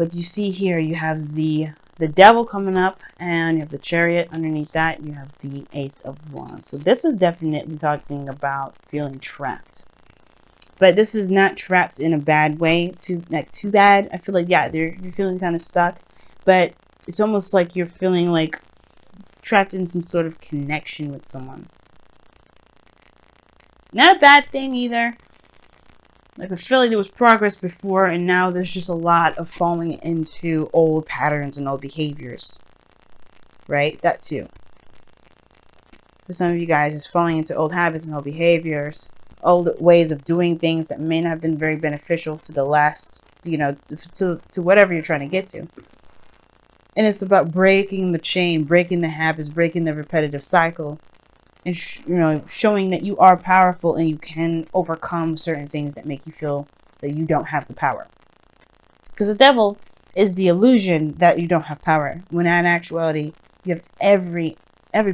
But you see here, you have the devil coming up, and you have the chariot underneath that. You have the ace of wands. So this is definitely talking about feeling trapped. But this is not trapped in a bad way, too bad. I feel like, yeah, you're feeling kind of stuck, but it's almost like you're feeling like trapped in some sort of connection with someone. Not a bad thing either. Like, I feel like there was progress before, and now there's just a lot of falling into old patterns and old behaviors. Right? That too. For some of you guys, it's falling into old habits and old behaviors, old ways of doing things that may not have been very beneficial to the last, to whatever you're trying to get to. And it's about breaking the chain, breaking the habits, breaking the repetitive cycle, and showing that you are powerful and you can overcome certain things that make you feel that you don't have the power. Because the devil is the illusion that you don't have power, when in actuality you have every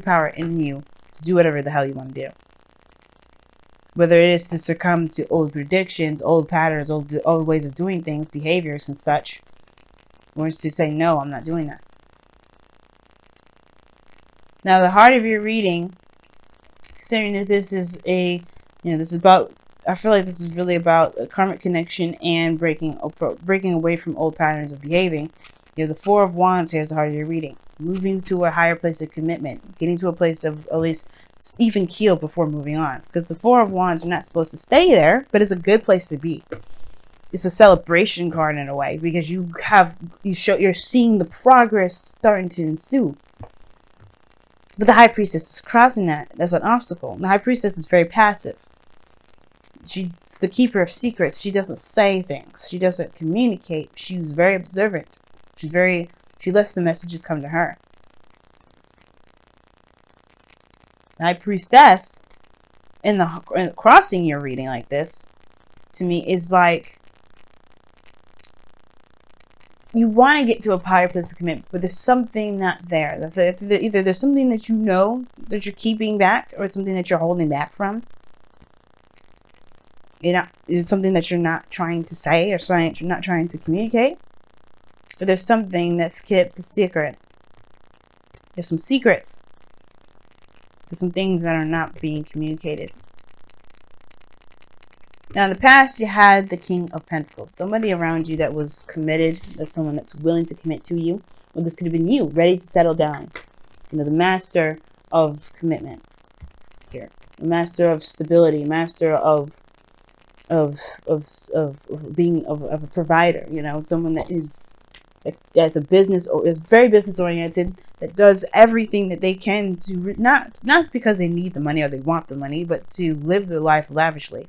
power in you to do whatever the hell you want to do. Whether it is to succumb to old predictions, old patterns, old ways of doing things, behaviors and such, or is to say, no, I'm not doing that. Now, the heart of your reading, considering that this is I feel like this is really about a karmic connection and breaking away from old patterns of behaving. The Four of Wands here is the heart of your reading. Moving to a higher place of commitment, getting to a place of at least even keel before moving on. Because the Four of Wands, you're not supposed to stay there, but it's a good place to be. It's a celebration card in a way, because you're seeing the progress starting to ensue. But the High Priestess is crossing that. That's an obstacle. The High Priestess is very passive. She's the keeper of secrets. She doesn't say things. She doesn't communicate. She's very observant. She lets the messages come to her. The High Priestess, in the crossing your reading like this, to me, is like, you want to get to a higher place of commitment, but there's something not there. Either there's something that that you're keeping back, or it's something that you're holding back from. It's something that you're not trying to say, or something you're not trying to communicate. But there's something that's kept a secret. There's some secrets. There's some things that are not being communicated. Now, in the past, you had the King of Pentacles. Somebody around you that was committed. That's someone that's willing to commit to you. Or this could have been you, ready to settle down. The master of commitment here. The master of stability. Master of being a provider. Someone that's a business, or is very business oriented, that does everything that they can to not because they need the money or they want the money, but to live their life lavishly,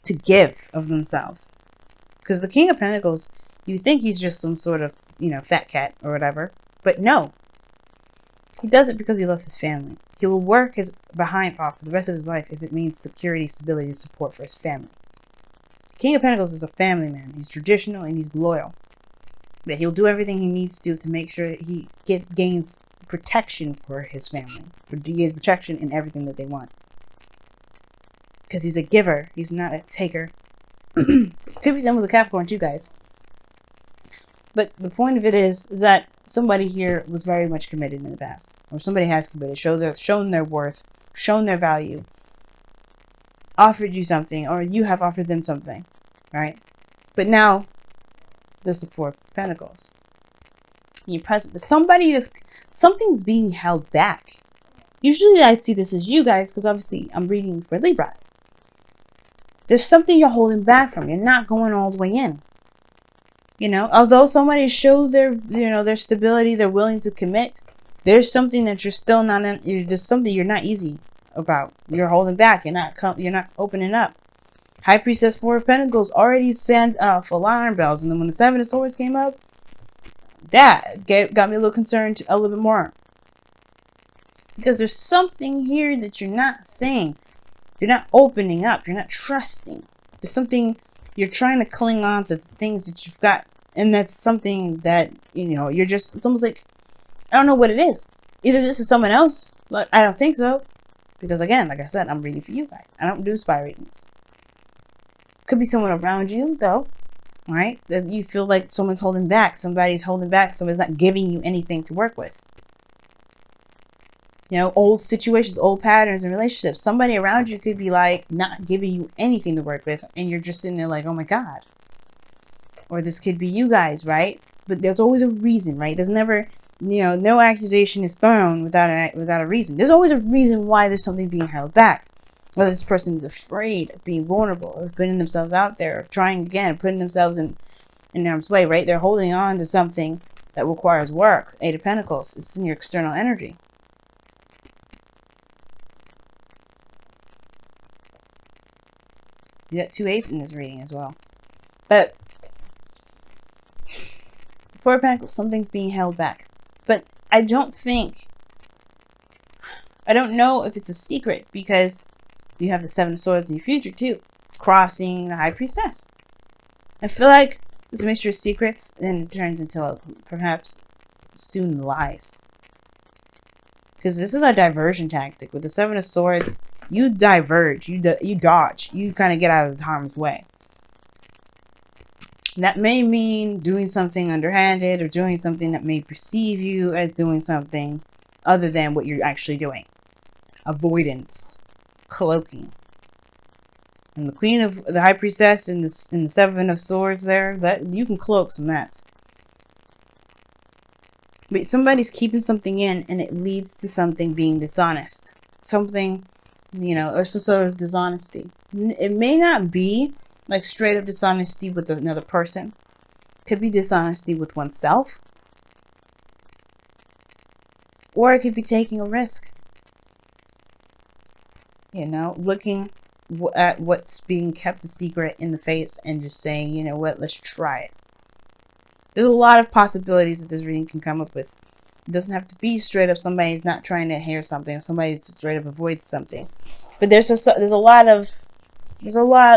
to give of themselves. Because the King of Pentacles, you think he's just some sort of fat cat or whatever, but no, he does it because he loves his family. He will work his behind off for the rest of his life if it means security, stability, and support for his family. The King of Pentacles is a family man. He's traditional and he's loyal. But he'll do everything he needs to make sure that he gains protection for his family. He gains protection in everything that they want. Because he's a giver. He's not a taker. Could be done with a Capricorn too, guys. But the point of it is that somebody here was very much committed in the past. Or somebody has committed. Shown their worth. Shown their value. Offered you something. Or you have offered them something. Right? But now, there's the Four of Pentacles. You're present. Something's being held back. Usually I see this as you guys, because obviously I'm reading for Libra. There's something you're holding back from. You're not going all the way in. Although somebody showed their stability, they're willing to commit, there's something that you're still not in. There's something you're not easy about. You're holding back. You're not opening up. High Priestess, Four of Pentacles already sent off alarm bells. And then when the Seven of Swords came up, that got me a little concerned a little bit more. Because there's something here that you're not saying. You're not opening up. You're not trusting. There's something you're trying to cling on to, the things that you've got. And that's something that, you're just, it's almost like, I don't know what it is. Either this is someone else, but I don't think so. Because again, like I said, I'm reading for you guys. I don't do spy readings. Could be someone around you, though. right? That you feel like someone's holding back. Somebody's holding back. Someone's not giving you anything to work with. You know, old situations, old patterns and relationships. Somebody around you could be like not giving you anything to work with. And you're just sitting there like, oh my God. Or this could be you guys, right? But there's always a reason, right? There's never, no accusation is thrown without a reason. There's always a reason why there's something being held back. Whether this person is afraid of being vulnerable, of putting themselves out there, of trying again, putting themselves in harm's way, right? They're holding on to something that requires work. Eight of Pentacles. It's in your external energy. You got 2 8s in this reading as well. But the Four of Pentacles, something's being held back. But I don't know if it's a secret, because you have the Seven of Swords in your future too, crossing the High Priestess. I feel like it's a mixture of secrets, and it turns into perhaps soon lies. Because this is a diversion tactic. With the Seven of Swords, you diverge, you dodge, you kind of get out of harm's way. That may mean doing something underhanded, or doing something that may perceive you as doing something other than what you're actually doing. Avoidance, cloaking. And the Queen of the High Priestess and the Seven of Swords there, that you can cloak some mess. But somebody's keeping something in, and it leads to something being dishonest. Something, or some sort of dishonesty. It may not be like straight up dishonesty with another person. It could be dishonesty with oneself. Or it could be taking a risk. Looking at what's being kept a secret in the face and just saying, you know what, let's try it. There's a lot of possibilities that this reading can come up with. It doesn't have to be straight up somebody's not trying to hear something, or somebody straight up avoids something. But there's a lot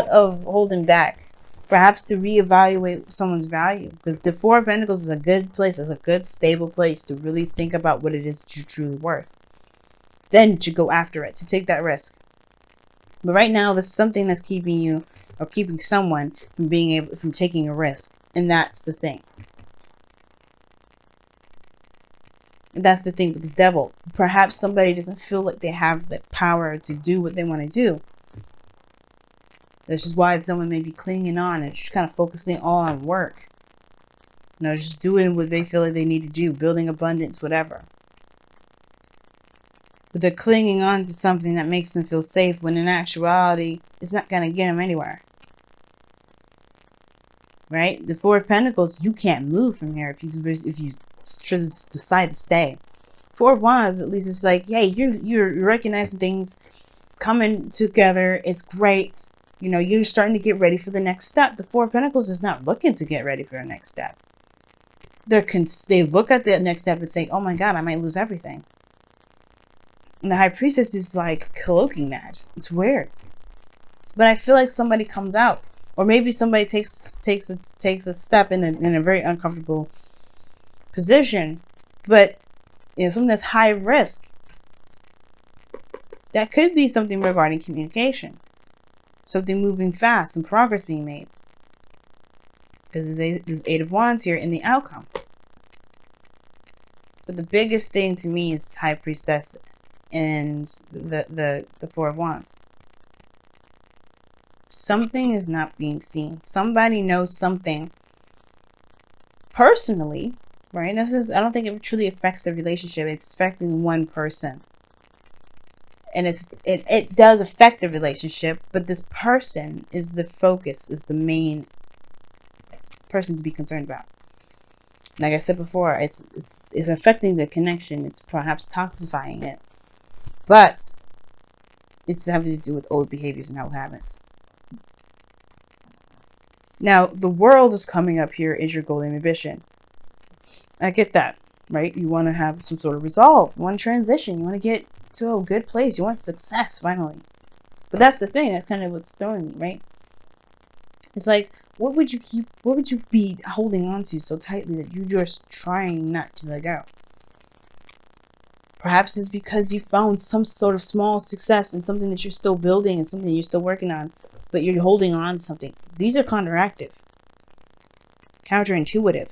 of holding back, perhaps to reevaluate someone's value. Because the Four of Pentacles is a good place, it's a good stable place to really think about what it is that you're truly worth. Then to go after it, to take that risk. But right now, there's something that's keeping you, or keeping someone from taking a risk. And that's the thing. That's the thing with this Devil. Perhaps somebody doesn't feel like they have the power to do what they want to do. This is why someone may be clinging on and just kind of focusing all on work. Just doing what they feel like they need to do, building abundance, whatever. But they're clinging on to something that makes them feel safe, when in actuality, it's not going to get them anywhere. Right? The Four of Pentacles, you can't move from here if you decide to stay. Four of Wands, at least it's like, hey, you're recognizing things coming together. It's great. You're starting to get ready for the next step. The Four of Pentacles is not looking to get ready for the next step. They look at the next step and think, oh my God, I might lose everything. And the High Priestess is like cloaking that. It's weird. But I feel like somebody comes out, or maybe somebody takes a step in a very uncomfortable position, but something that's high risk. That could be something regarding communication, something moving fast, some progress being made. Because there's Eight of Wands here in the outcome. But the biggest thing to me is High Priestess and the Four of Wands. Something is not being seen. Somebody knows something personally, right? I don't think it truly affects the relationship. It's affecting one person. And it does affect the relationship, but this person is the focus, is the main person to be concerned about. Like I said before, it's affecting the connection. It's perhaps toxifying it. But it's having to do with old behaviors and old habits. Now, the World is coming up here as your golden ambition. I get that, right? You want to have some sort of resolve. You want to transition. You want to get to a good place. You want success, finally. But that's the thing. That's kind of what's throwing me, right? It's like, what would you be holding on to so tightly that you're just trying not to let go? Perhaps it's because you found some sort of small success in something that you're still building and something that you're still working on, but you're holding on to something. These are counteractive. counterintuitive.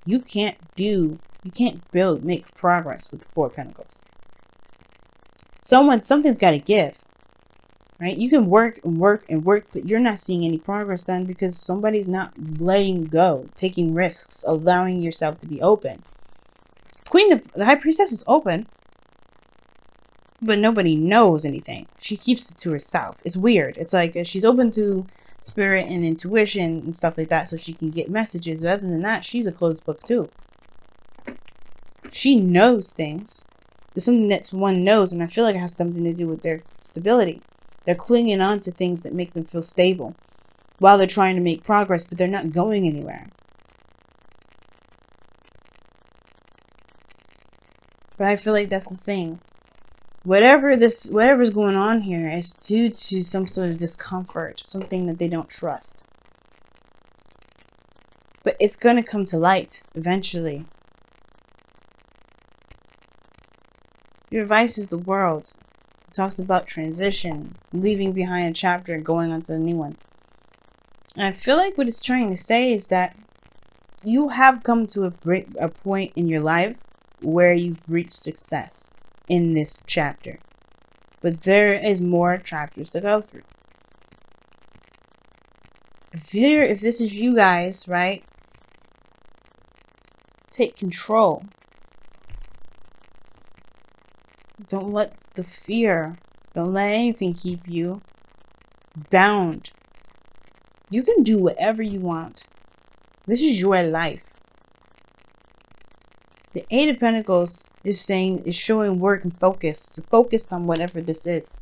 You can't make progress with the Four of Pentacles. Something's got to give, right? You can work and work and work, but you're not seeing any progress done because somebody's not letting go, taking risks, allowing yourself to be open. The High Priestess is open, but nobody knows anything. She keeps it to herself. It's weird. It's like she's open to spirit and intuition and stuff like that so she can get messages. But other than that, she's a closed book too. She knows things. There's something that one knows, and I feel like it has something to do with their stability. They're clinging on to things that make them feel stable while they're trying to make progress, but they're not going anywhere. But I feel like that's the thing. Whatever's going on here is due to some sort of discomfort, something that they don't trust. But it's going to come to light eventually. Your advice is the world. It talks about transition, leaving behind a chapter and going on to a new one. And I feel like what it's trying to say is that you have come to a point in your life where you've reached success in this chapter. But there is more chapters to go through. If this is you guys, right? Take control. Don't let the fear, don't let anything keep you bound. You can do whatever you want. This is your life. The Eight of Pentacles is showing work and focus. You're focused on whatever this is.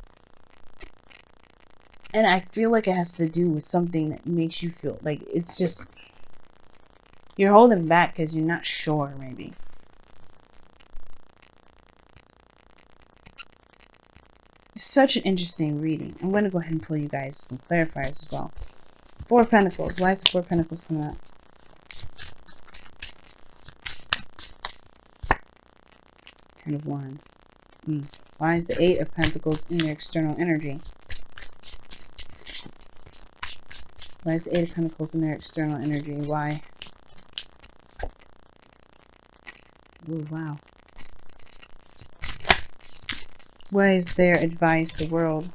And I feel like it has to do with something that makes you feel like it's just, you're holding back because you're not sure, maybe. Such an interesting reading. I'm going to go ahead and pull you guys some clarifiers as well. Four of Pentacles. Why is the Four of Pentacles coming up? Ten of Wands. Why is the Eight of Pentacles in their external energy? Why is the Eight of Pentacles in their external energy? Why? Oh, wow. Why is their advice the world?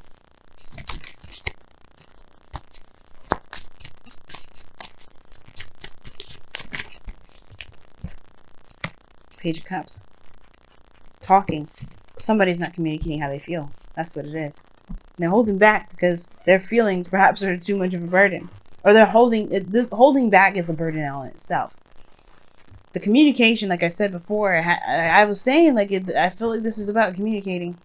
Page of Cups. Talking. Somebody's not communicating how they feel. That's what it is. They're holding back because their feelings perhaps are too much of a burden. Or they're holding back is a burden on itself. The communication, like I said before, I was saying, I feel like this is about communicating.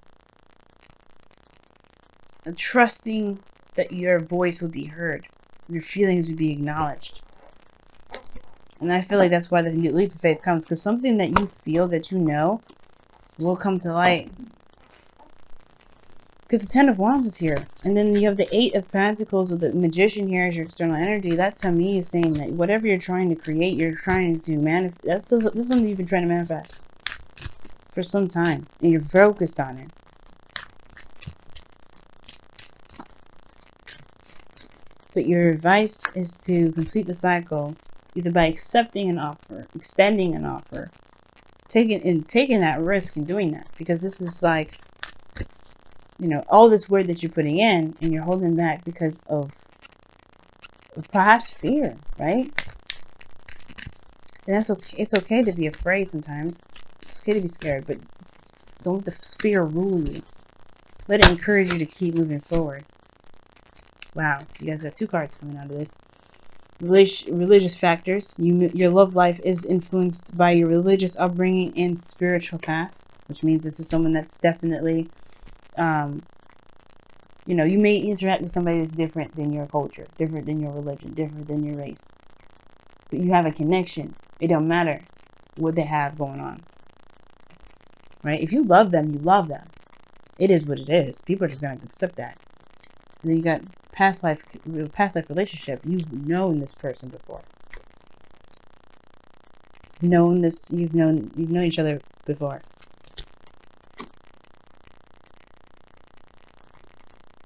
And trusting that your voice would be heard. Your feelings would be acknowledged. And I feel like that's why the leap of faith comes. Because something that you feel, that you know, will come to light. Because the Ten of Wands is here. And then you have the Eight of Pentacles with the Magician here as your external energy. That to me is saying that whatever you're trying to create, you're trying to manifest. This is something you've been trying to manifest for some time. And you're focused on it. But your advice is to complete the cycle either by accepting an offer, extending an offer, taking that risk and doing that. Because this is like, you know, all this word that you're putting in and you're holding back because of perhaps fear, right? And that's okay. It's okay to be afraid sometimes. It's okay to be scared, but don't let the fear rule you. Let it encourage you to keep moving forward. Wow, you guys got two cards coming out of this. Religious factors. Your love life is influenced by your religious upbringing and spiritual path, which means this is someone that's definitely, you know, you may interact with somebody that's different than your culture, different than your religion, different than your race. But you have a connection. It don't matter what they have going on. Right? If you love them, you love them. It is what it is. People are just going to accept that. And then you got past life relationship. You've known this person before. You've known each other before.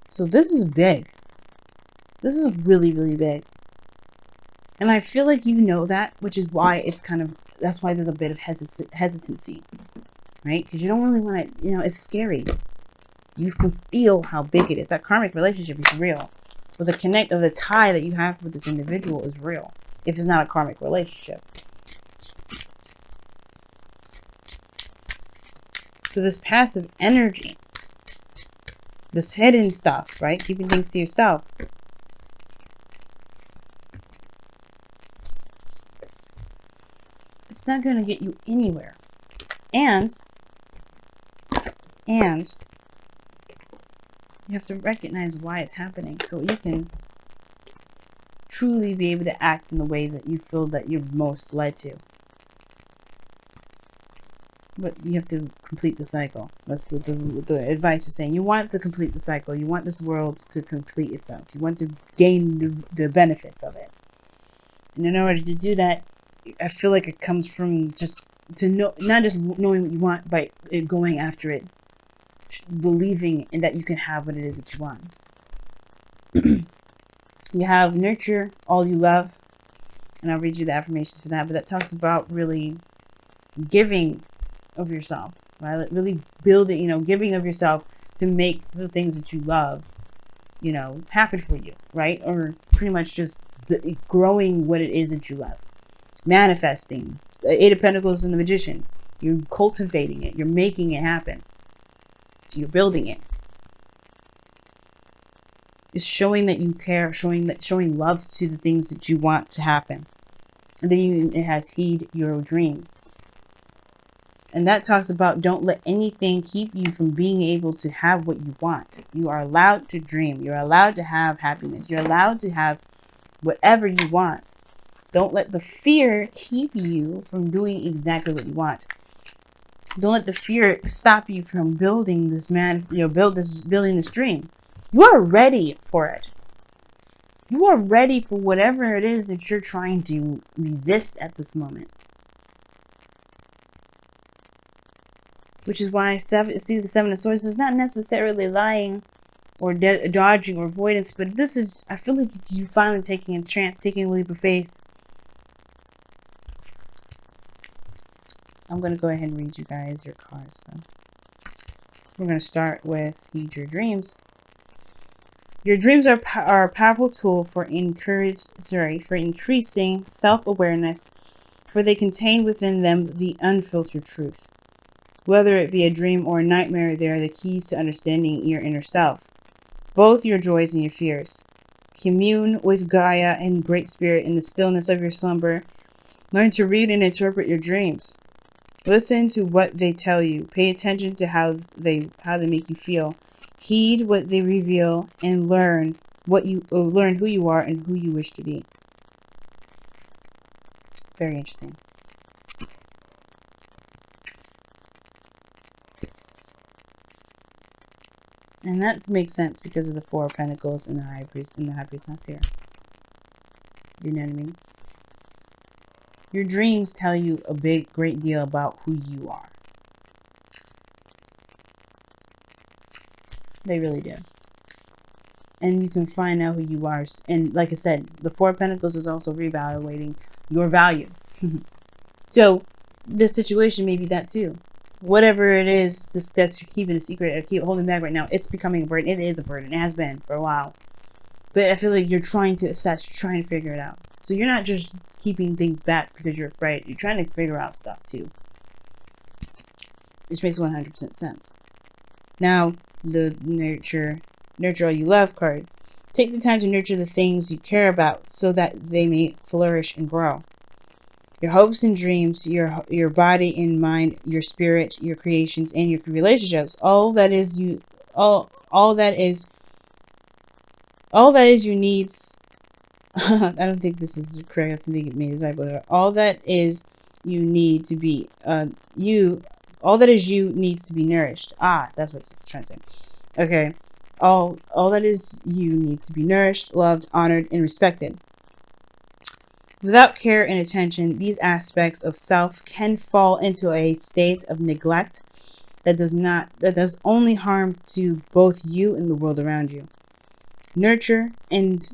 So this is big. This is really, really big. And I feel like you know that, which is why that's why there's a bit of hesitancy, right? Because you don't really want to, it's scary. You can feel how big it is. That karmic relationship is real. Or the tie that you have with this individual is real. If it's not a karmic relationship. So this passive energy, this hidden stuff, right? Keeping things to yourself. It's not going to get you anywhere. And you have to recognize why it's happening so you can truly be able to act in the way that you feel that you're most led to. But you have to complete the cycle. That's the advice is saying. You want to complete the cycle. You want this world to complete itself. You want to gain the benefits of it. And in order to do that, I feel like it comes from just to know, not just knowing what you want, but going after it, believing in that you can have what it is that you want. You have nurture all you love, and I'll read you the affirmations for that. But that talks about really giving of yourself, right? Really building, giving of yourself to make the things that you love, happen for you, right? Or pretty much just growing what it is that you love. Manifesting. The Eight of Pentacles and the Magician. You're cultivating it. You're making it happen. You're building it. It's showing that you care, showing love to the things that you want to happen. And then it has heed your dreams. And that talks about don't let anything keep you from being able to have what you want. You are allowed to dream. You're allowed to have happiness. You're allowed to have whatever you want. Don't let the fear keep you from doing exactly what you want. Don't let the fear stop you from building this building this dream. You are ready for it. You are ready for whatever it is that you're trying to resist at this moment. Which is why the Seven of Swords is not necessarily lying or dodging or avoidance, but I feel like you finally taking a chance, taking a leap of faith. I'm going to go ahead and read you guys your cards though. We're going to start with Heed Your Dreams. Your dreams are a powerful tool for increasing self-awareness, for they contain within them the unfiltered truth. Whether it be a dream or a nightmare, they are the keys to understanding your inner self, both your joys and your fears. Commune with Gaia and Great Spirit in the stillness of your slumber. Learn to read and interpret your dreams. Listen to what they tell you. Pay attention to how they make you feel. Heed what they reveal and learn who you are and who you wish to be. Very interesting. And that makes sense because of the Four of Pentacles and the High Priest that's here. You know what I mean? Your dreams tell you a great deal about who you are. They really do. And you can find out who you are. And like I said, the Four of Pentacles is also reevaluating your value. So this situation may be that too. Whatever it is that you're keeping a secret or keep holding back right now, it's becoming a burden. It is a burden. It has been for a while. But I feel like you're trying to assess, you're trying to figure it out. So you're not just keeping things back because you're afraid. You're trying to figure out stuff too. Which makes 100% sense. Now, the nurture all you love card. Take the time to nurture the things you care about so that they may flourish and grow. Your hopes and dreams, your body and mind, your spirit, your creations, and your relationships, all that is you needs. I don't think this is correct. I think it made a typo. All that is you need to be all that is you needs to be nourished. That's what it's trying to say. Okay. All that is you needs to be nourished, loved, honored, and respected. Without care and attention, these aspects of self can fall into a state of neglect that does only harm to both you and the world around you. Nurture and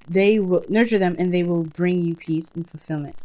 they will nurture them and they will bring you peace and fulfillment.